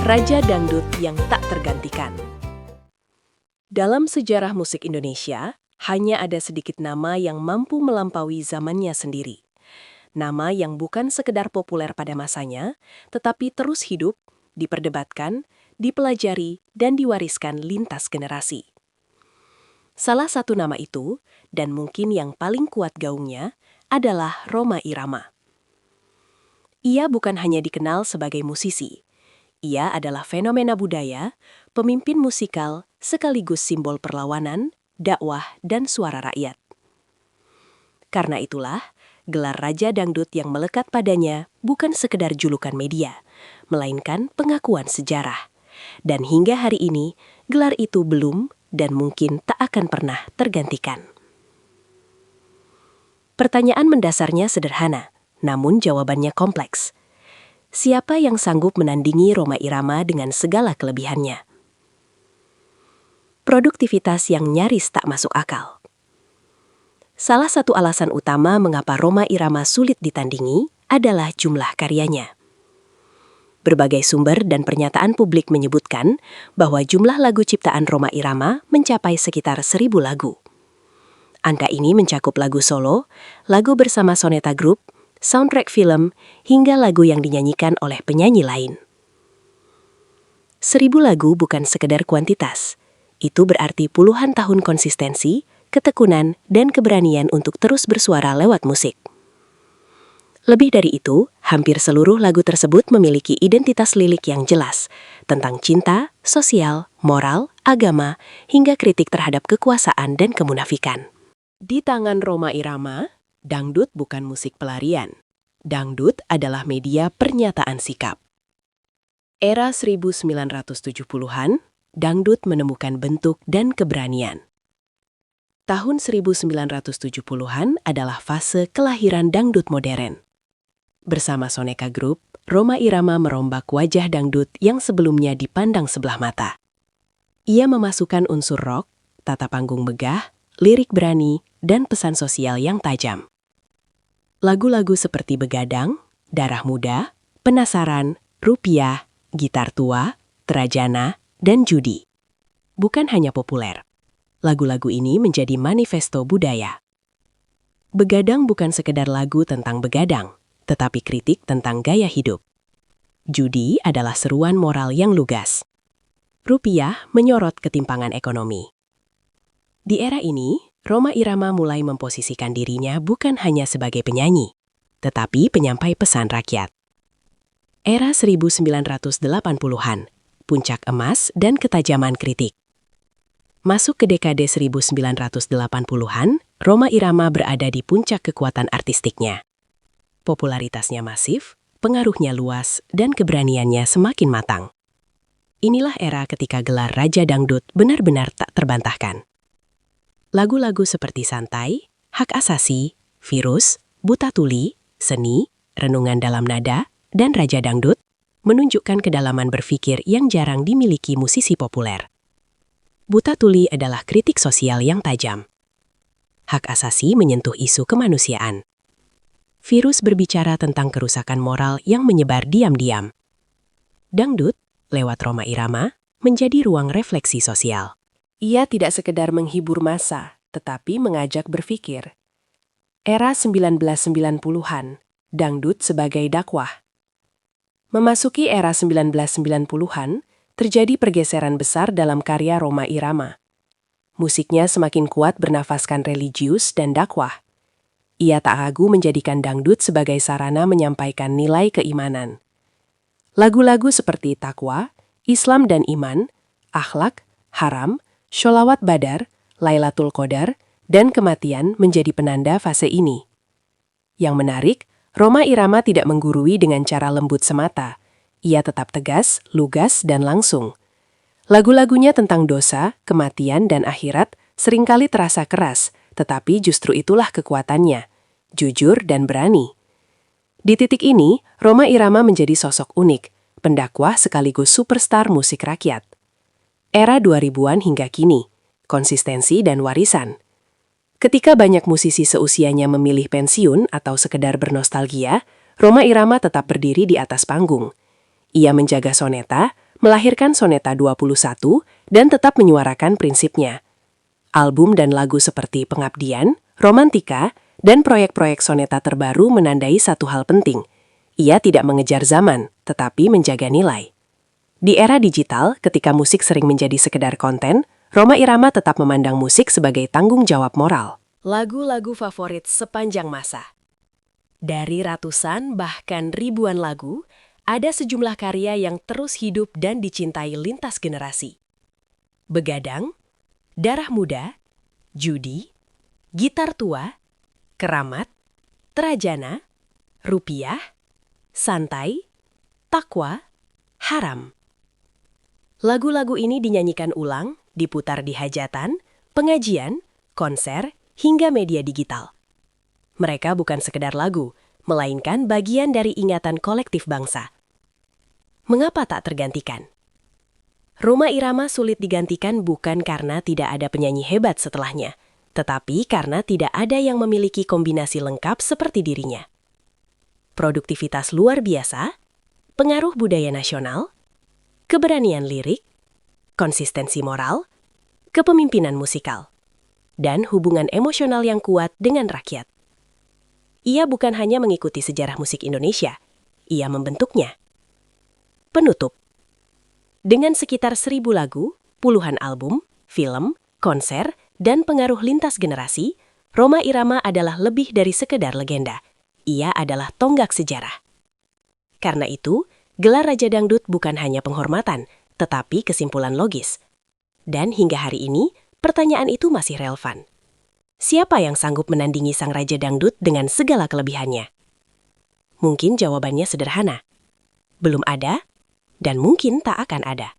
Raja Dangdut yang tak tergantikan. Dalam sejarah musik Indonesia, hanya ada sedikit nama yang mampu melampaui zamannya sendiri. Nama yang bukan sekedar populer pada masanya, tetapi terus hidup, diperdebatkan, dipelajari, dan diwariskan lintas generasi. Salah satu nama itu, dan mungkin yang paling kuat gaungnya, adalah Rhoma Irama. Ia bukan hanya dikenal sebagai musisi. Ia adalah fenomena budaya, pemimpin musikal, sekaligus simbol perlawanan, dakwah, dan suara rakyat. Karena itulah, gelar Raja Dangdut yang melekat padanya bukan sekedar julukan media, melainkan pengakuan sejarah. Dan hingga hari ini, gelar itu belum dan mungkin tak akan pernah tergantikan. Pertanyaan mendasarnya sederhana, namun jawabannya kompleks. Siapa yang sanggup menandingi Rhoma Irama dengan segala kelebihannya? Produktivitas yang nyaris tak masuk akal. Salah satu alasan utama mengapa Rhoma Irama sulit ditandingi adalah jumlah karyanya. Berbagai sumber dan pernyataan publik menyebutkan bahwa jumlah lagu ciptaan Rhoma Irama mencapai sekitar 1.000 lagu. Angka ini mencakup lagu solo, lagu bersama Soneta Group, soundtrack film, hingga lagu yang dinyanyikan oleh penyanyi lain. 1.000 lagu bukan sekedar kuantitas. Itu berarti puluhan tahun konsistensi, ketekunan, dan keberanian untuk terus bersuara lewat musik. Lebih dari itu, hampir seluruh lagu tersebut memiliki identitas lirik yang jelas tentang cinta, sosial, moral, agama, hingga kritik terhadap kekuasaan dan kemunafikan. Di tangan Rhoma Irama, dangdut bukan musik pelarian. Dangdut adalah media pernyataan sikap. Era 1970-an, dangdut menemukan bentuk dan keberanian. Tahun 1970-an adalah fase kelahiran dangdut modern. Bersama Soneka Group, Rhoma Irama merombak wajah dangdut yang sebelumnya dipandang sebelah mata. Ia memasukkan unsur rock, tata panggung megah, lirik berani, dan pesan sosial yang tajam. Lagu-lagu seperti Begadang, Darah Muda, Penasaran, Rupiah, Gitar Tua, Terajana, dan Judi. Bukan hanya populer. Lagu-lagu ini menjadi manifesto budaya. Begadang bukan sekedar lagu tentang begadang, tetapi kritik tentang gaya hidup. Judi adalah seruan moral yang lugas. Rupiah menyorot ketimpangan ekonomi. Di era ini, Rhoma Irama mulai memposisikan dirinya bukan hanya sebagai penyanyi, tetapi penyampai pesan rakyat. Era 1980-an, puncak emas dan ketajaman kritik. Masuk ke dekade 1980-an, Rhoma Irama berada di puncak kekuatan artistiknya. Popularitasnya masif, pengaruhnya luas, dan keberaniannya semakin matang. Inilah era ketika gelar Raja Dangdut benar-benar tak terbantahkan. Lagu-lagu seperti Santai, Hak Asasi, Virus, Buta Tuli, Seni, Renungan Dalam Nada, dan Raja Dangdut menunjukkan kedalaman berpikir yang jarang dimiliki musisi populer. Buta Tuli adalah kritik sosial yang tajam. Hak Asasi menyentuh isu kemanusiaan. Virus berbicara tentang kerusakan moral yang menyebar diam-diam. Dangdut, lewat Rhoma Irama, menjadi ruang refleksi sosial. Ia tidak sekedar menghibur massa, tetapi mengajak berpikir. Era 1990-an, dangdut sebagai dakwah. Memasuki era 1990-an, terjadi pergeseran besar dalam karya Rhoma Irama. Musiknya semakin kuat bernafaskan religius dan dakwah. Ia tak ragu menjadikan dangdut sebagai sarana menyampaikan nilai keimanan. Lagu-lagu seperti Takwa, Islam dan Iman, Akhlak, Haram, Sholawat Badar, Lailatul Qadar, dan Kematian menjadi penanda fase ini. Yang menarik, Rhoma Irama tidak menggurui dengan cara lembut semata. Ia tetap tegas, lugas, dan langsung. Lagu-lagunya tentang dosa, kematian, dan akhirat seringkali terasa keras, tetapi justru itulah kekuatannya, jujur dan berani. Di titik ini, Rhoma Irama menjadi sosok unik, pendakwah sekaligus superstar musik rakyat. Era 2000-an hingga kini, konsistensi dan warisan. Ketika banyak musisi seusianya memilih pensiun atau sekedar bernostalgia, Rhoma Irama tetap berdiri di atas panggung. Ia menjaga soneta, melahirkan Soneta 21 dan tetap menyuarakan prinsipnya. Album dan lagu seperti Pengabdian, Romantika, dan proyek-proyek Soneta terbaru menandai satu hal penting. Ia tidak mengejar zaman, tetapi menjaga nilai. Di era digital, ketika musik sering menjadi sekedar konten, Rhoma Irama tetap memandang musik sebagai tanggung jawab moral. Lagu-lagu favorit sepanjang masa. Dari ratusan bahkan ribuan lagu, ada sejumlah karya yang terus hidup dan dicintai lintas generasi. Begadang, Darah Muda, Judi, Gitar Tua, Keramat, Terajana, Rupiah, Santai, Takwa, Haram. Lagu-lagu ini dinyanyikan ulang, diputar di hajatan, pengajian, konser, hingga media digital. Mereka bukan sekedar lagu, melainkan bagian dari ingatan kolektif bangsa. Mengapa tak tergantikan? Rhoma Irama sulit digantikan bukan karena tidak ada penyanyi hebat setelahnya, tetapi karena tidak ada yang memiliki kombinasi lengkap seperti dirinya. Produktivitas luar biasa, pengaruh budaya nasional, keberanian lirik, konsistensi moral, kepemimpinan musikal, dan hubungan emosional yang kuat dengan rakyat. Ia bukan hanya mengikuti sejarah musik Indonesia, ia membentuknya. Penutup. Dengan sekitar 1.000 lagu, puluhan album, film, konser, dan pengaruh lintas generasi, Rhoma Irama adalah lebih dari sekedar legenda. Ia adalah tonggak sejarah. Karena itu, gelar Raja Dangdut bukan hanya penghormatan, tetapi kesimpulan logis. Dan hingga hari ini, pertanyaan itu masih relevan. Siapa yang sanggup menandingi sang Raja Dangdut dengan segala kelebihannya? Mungkin jawabannya sederhana. Belum ada, dan mungkin tak akan ada.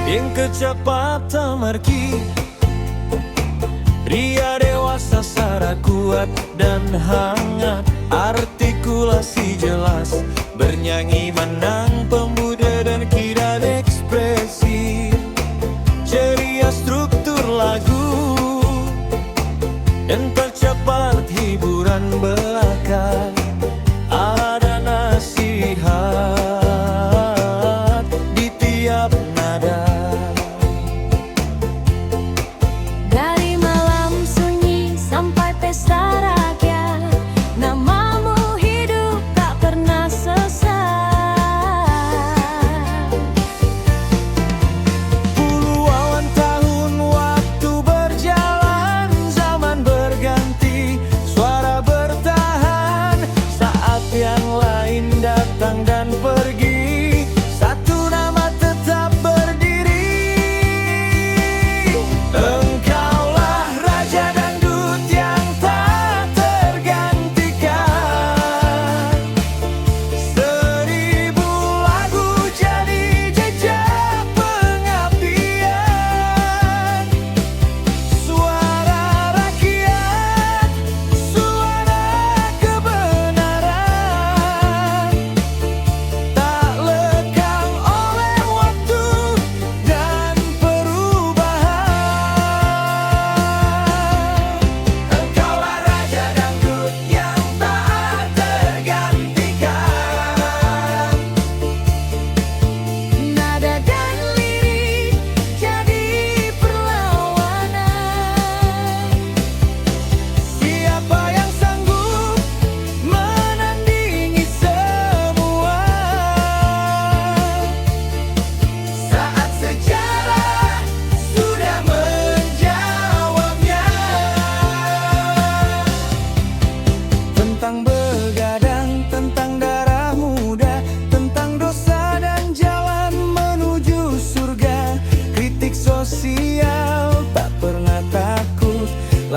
Yang kecepatan marki Ria dewasa sara kuat dan hangat, artikulasi jelas, bernyanyi menang pemuda dan kiraan ekspresi, ceria struktur lagu, dan tercepat hiburan belaka. Ada nasihat di tiap nada.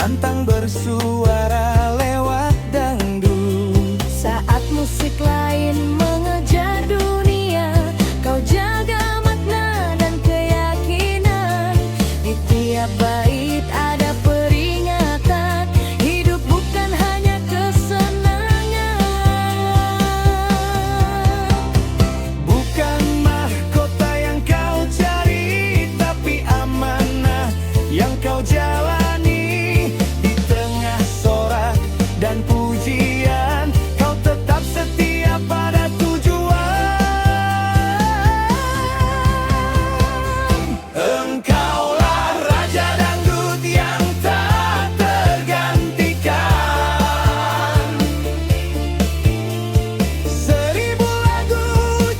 lantang bersuara lewat dangdut. Saat musik lain mengejar dunia, kau jaga makna dan keyakinan. Di tiap bait ada peringatan, hidup bukan hanya kesenangan. Bukan mahkota yang dan pujian, kau tetap setia pada tujuan. Engkaulah Raja Dangdut yang tak tergantikan. 1000 lagu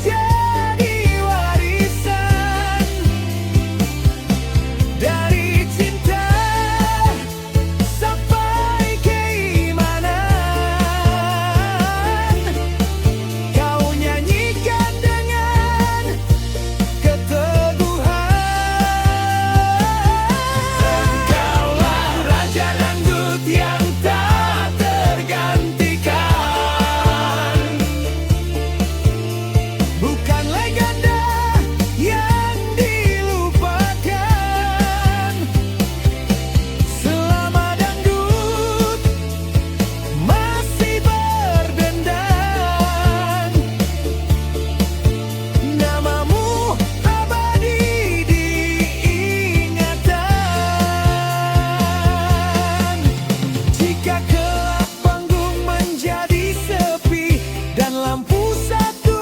jadi warisan dari cinta sampai keimanan. Kau nyanyikan dengan keteguhan. Engkaulah Raja Dangdut yang tak tergantikan. Bukan legenda yang dilupakan. Selama dangdut masih berdendang, namamu abadi diingatan. Jika kelak panggung menjadi sepi dan lampu satu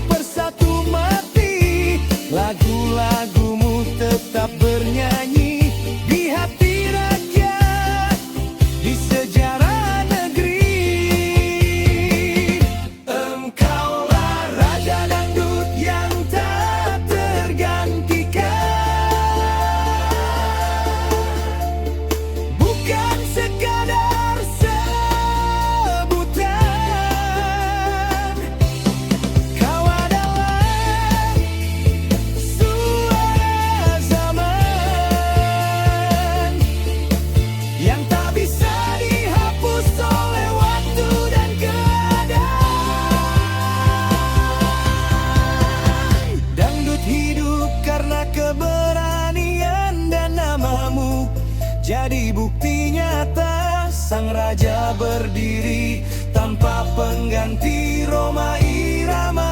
persatu mati, lagu-lagumu tetap bernyanyi di hati rakyat, di sejarah negeri. Engkaulah Raja Dangdut yang tak tergantikan. Bukan sekadar sebutan, kau adalah suara zaman yang tak bisa dihapus oleh waktu dan keadaan. Dangdut hidup karena keberanian dan namamu jadi bukti nyata. Sang raja berdiri tanpa pengganti, Rhoma Irama